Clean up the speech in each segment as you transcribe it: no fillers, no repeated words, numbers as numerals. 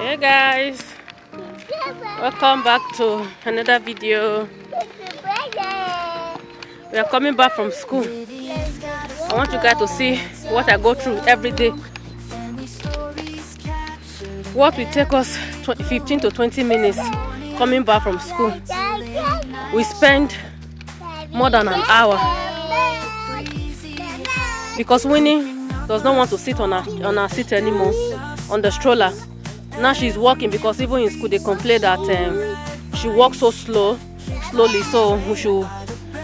Hey guys, welcome back to another video. We are coming back from school. I want you guys to see what I go through every day. What will take us 15 to 20 minutes coming back from school. We spend more than an hour because Winnie does not want to sit on her seat anymore, on the stroller. Now she's walking because even in school they complain that she walks so slowly, so we should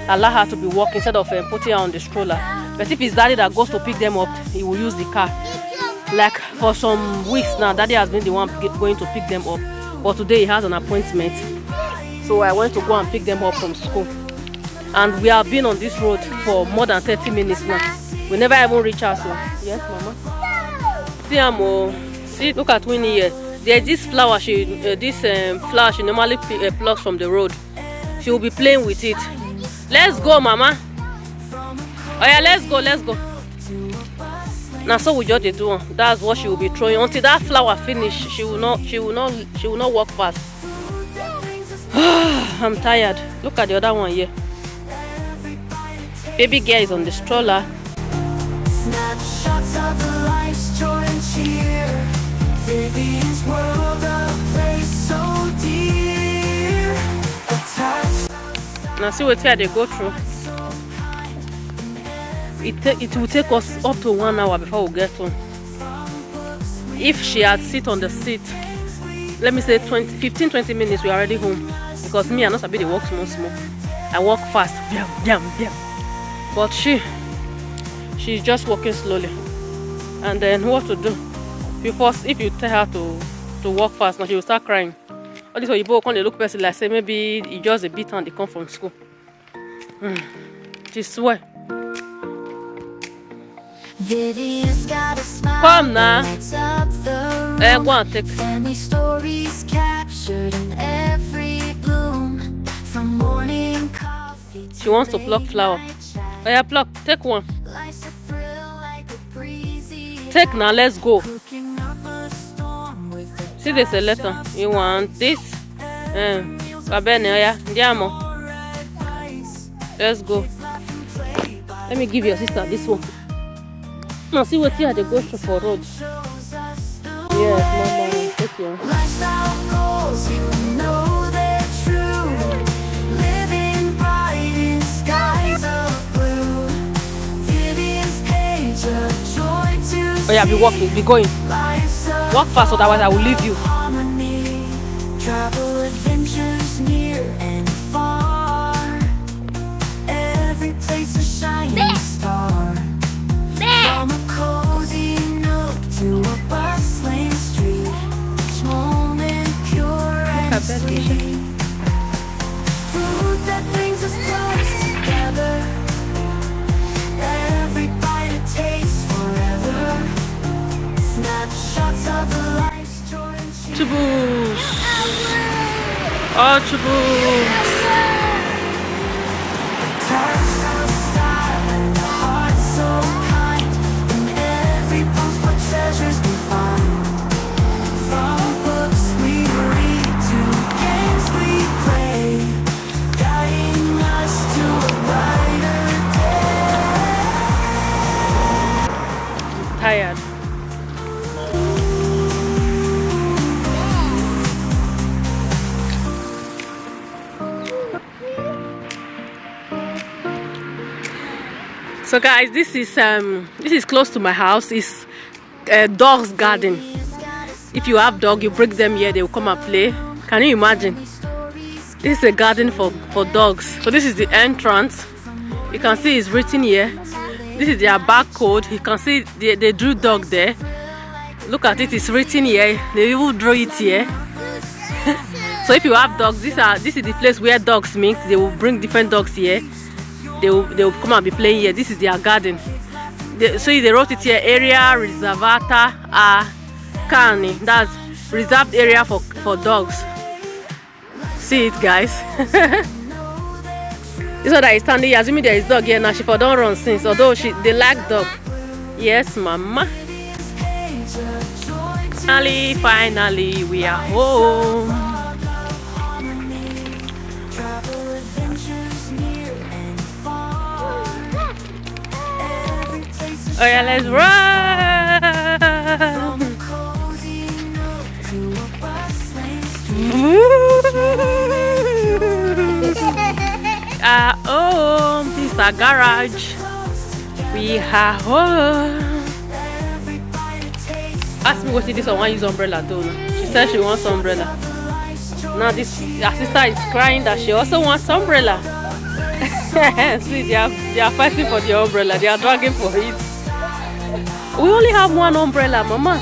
allow her to be walking instead of putting her on the stroller. But if it's daddy that goes to pick them up, he will use the car. Like for some weeks now, daddy has been the one going to pick them up, but today he has an appointment, so I went to go and pick them up from school. And we have been on this road for more than 30 minutes now. We never even reach her. So yes, mama. See, see, look at Winnie here. There's this flower she normally plucks from the road. She will be playing with it. Let's go, mama. Oh yeah, let's go. Now so we just do. That's what she will be throwing until that flower finish. She will not walk fast. I'm tired. Look at the other one here. Baby girl is on the stroller. Snapshots of the life's joy and cheer. Vivian's world, a place so dear. Now see what they go through. It will take us up to 1 hour before we get home. If she had sit on the seat, let me say 15-20 minutes, we are already home. Because me, I'm not able to walk small. I walk fast. But she's just walking slowly. And then what to do? If you tell her to walk fast, now she will start crying. All this people when they look person like say maybe it's just a bit and they come from school. She swear. Come now. Go and take. Many stories captured in every bloom, from morning coffee. She wants to pluck flower. Oh yeah, pluck. Take one. Take now. Let's go. See, there's a letter. You want this? Let's go. Let me give your sister this one. Now see what here they go through for road. Yes, mama, take your. Lifestyle goals, you know they're true. Living bright in skies of blue. Vivian's page, a joy to. Oh yeah, be walking, be going. Walk fast, otherwise I will leave you. Travel adventures near and far. Every place a shining star. From a cozy nook to a bustling street, each moment pure and sweet. Food that brings us close together. Every bite a taste forever. Snapshots of the life's joy and cheer. Chubus. Oh, chubus. Tired. So guys, this is close to my house. It's a dog's garden. If you have dog, you bring them here, they will come and play. Can you imagine? This is a garden for dogs. So this is the entrance. You can see it's written here. This is their barcode. You can see they drew dog there. Look at it, it's written here. They even drew it here. So if you have dogs, this is the place where dogs meet. They will bring different dogs here. They will come and be playing here. This is their garden. So they wrote it here, area reservata a cani. That's reserved area for dogs. See it, guys. This one that is standing here, assuming there is dog here now. She for don't run since, although they like dog. Yes, mama. Finally, we are home. Oh yeah, let's run! Home. This is our garage. We are home. Ask me what this one want use umbrella though. She said she wants umbrella. Now this her sister is crying that she also wants umbrella. See, they are fighting for the umbrella. They are dragging for it. We only have one umbrella, Mama.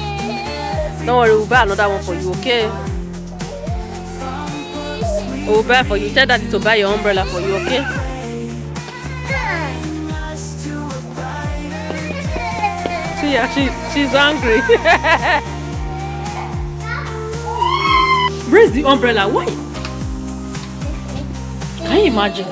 Don't worry, we'll buy another one for you, okay? We'll buy for you. Tell Daddy to buy your umbrella for you, okay? See, yeah, she's angry. Where's the umbrella? Why? Can you imagine?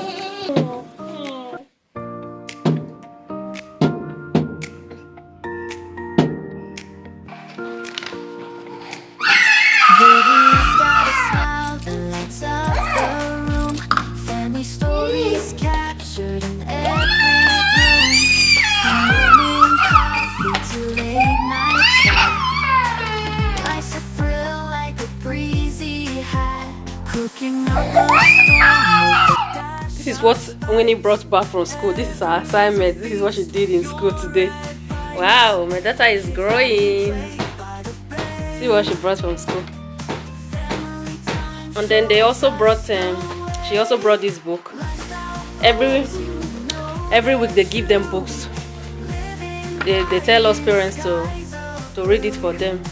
This is what Winnie brought back from school. This is her assignment. This is what she did in school today. Wow, my daughter is growing. See what she brought from school. And then they also brought she also brought this book. Every week they give them books. They tell us parents to read it for them.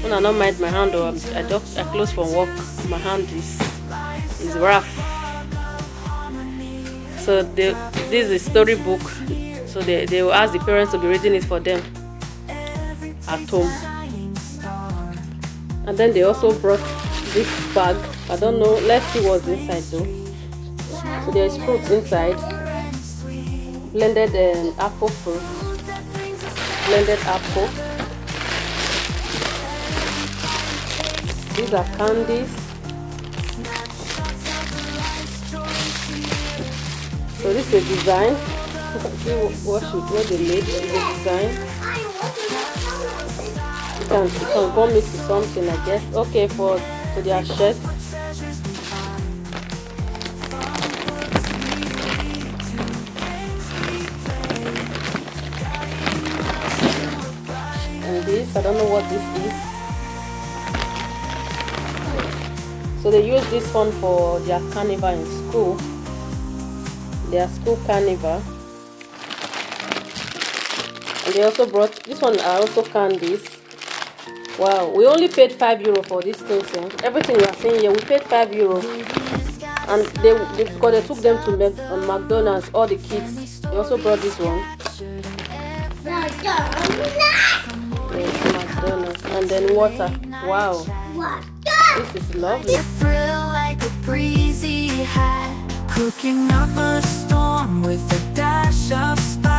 When I don't mind my hand, or I close from work, my hand is rough. So this is a story book. So they will ask the parents to be reading it for them at home. And then they also brought this bag. I don't know. Let's see what's inside though. So there's fruits inside. Blended apple fruit. Blended apple. These are candies. So this is a design. See what they made. This is a design. You can gum it to something, I guess. Okay, for their shirt. And this, I don't know what this is. So they use this one for their carnival in school. Their school carnival. And they also brought this one are also candies. Wow, we only paid €5 for these things. Everything we are seeing here, we paid €5. And because they took them to McDonald's, all the kids. They also brought this one. Yes, McDonald's. And then water. Wow. This is lovely. Cooking up a storm with a dash of spice.